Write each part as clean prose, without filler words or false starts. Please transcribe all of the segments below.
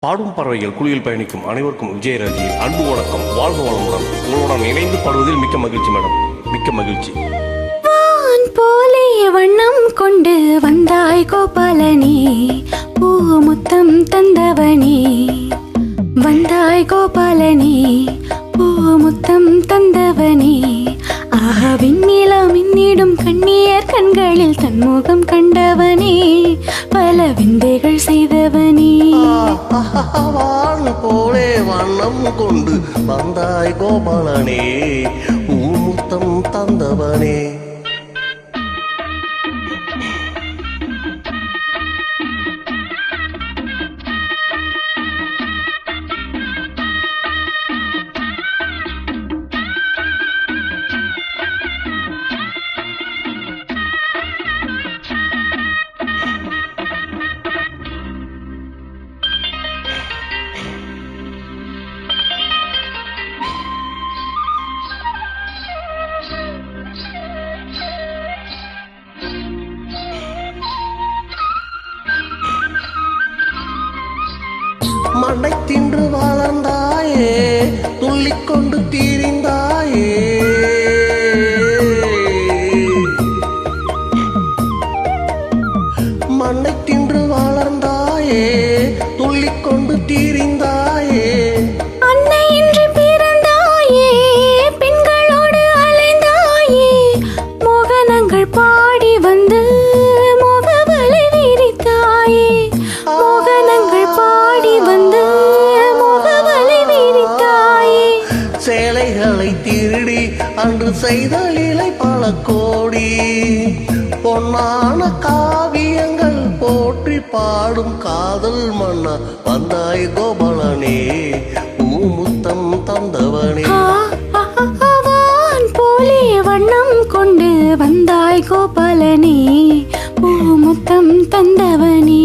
பாடும் பறவைகள் குழுவில் பயணிக்கும் அனைவருக்கும் விஜயராஜியின் அன்பு வணக்கம். வாழ்க வளமுடன். உங்களுடன் இணைந்து பாடுவதில் மிக்க மகிழ்ச்சி மேடம், மிக்க மகிழ்ச்சி. வான் போலே வண்ணம் கொண்டு வந்தாய் கோபாலனே, பூ முத்தம் தந்தவனே. வந்தாய் கோபாலனே, பூ முத்தம் தந்தவனே. ஆக விண்ணிலா மின்னிடும் கண்ணியர் கண்களில் தன்முகம் கண்டவனே, பல விந்தைகள் செய்தவனே. வான் போலே வண்ணம் கொண்டு வந்தாய் கோபாலனே, பூமுத்தம் தந்தவனே. மண்ணை தின்று வளர்ந்தாயே, துள்ளிக்கொண்டு தீரிந்தாயே. மண்ணை தின்று வளர்ந்தாயே, துள்ளிக்கொண்டு தீரிந்தாயே. அன்னை இன்று பிறந்தாயே, பெண்களோடு அலைந்தாயே. மோகனங்கள் பாடி வந்து முகவலை விரித்தாயே. மோகனங்கள் பாடி வந்து முகவலை விரித்தாயே. சேலைகளை திருடி அன்று செய்த லீலை பல கோடி. பொன்னான காவியங்கள் போற்றி பாடும் காதல் மன்னா, வந்தாய் கோபாலனே, பூமுத்தம் தந்தவனே. வான் போலே வண்ணம் கொண்டு வந்தாய் கோபாலனே, பூமுத்தம் தந்தவனே.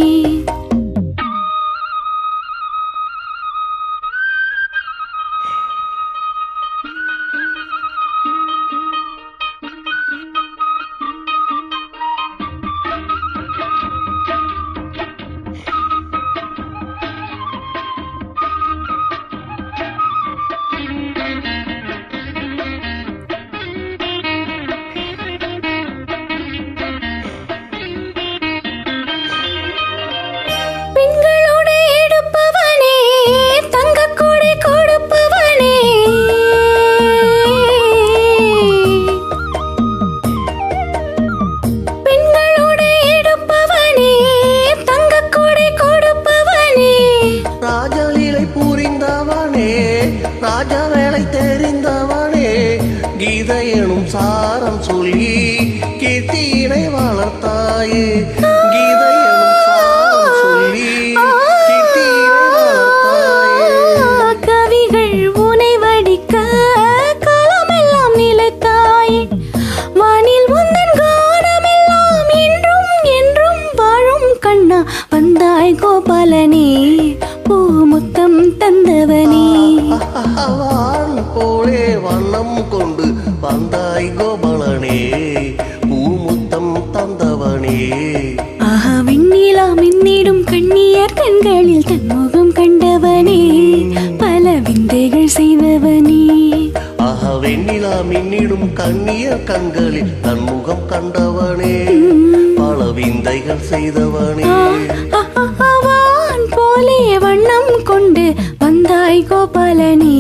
பெண்களோடு எடுப்பவனே, தங்கக்கூடை கொடுப்பவனே. பெண்களோடு எடுப்பவனே, தங்கக்கூடை கொடுப்பவனே. ராஜலீலை புரிந்தவனே, ராஜ வேலை தெரிந்தவனே. கீதை எனும் சாரம் சொல்லி கீர்த்தியினை வளர்த்தாயே. கீதை எனும் சாரம் சொல்லி கீர்த்தியினை வளர்த்தாயே. கவிகள் உனை வடிக்க காலமெல்லாம் நிலைத்தாயே. வானில் உந்தன் கானமெல்லாம் என்றும் என்றும் வாழும் கண்ணா, வந்தாய் கோபாலனே, பூமுத்தம் தந்தவனே. வான் போலே வண்ணம் கொண்டு வந்தாய் கோபாலனே, பூமுத்தம் தந்தவனே. ஆஹா விண்ணிலா மின்னிடும் கண்ணியர் கண்களில் தன்முகம் கண்டவனே, பல விந்தைகள் செய்தவனே. ஆஹா வெண்ணிலா மின்னிடும் கண்ணியர் கண்களில் தன்முகம் கண்டவனே, பல விந்தைகள் செய்தவனே. வான் போலே வண்ணம் கொண்டு வந்தாய் கோபாலனே,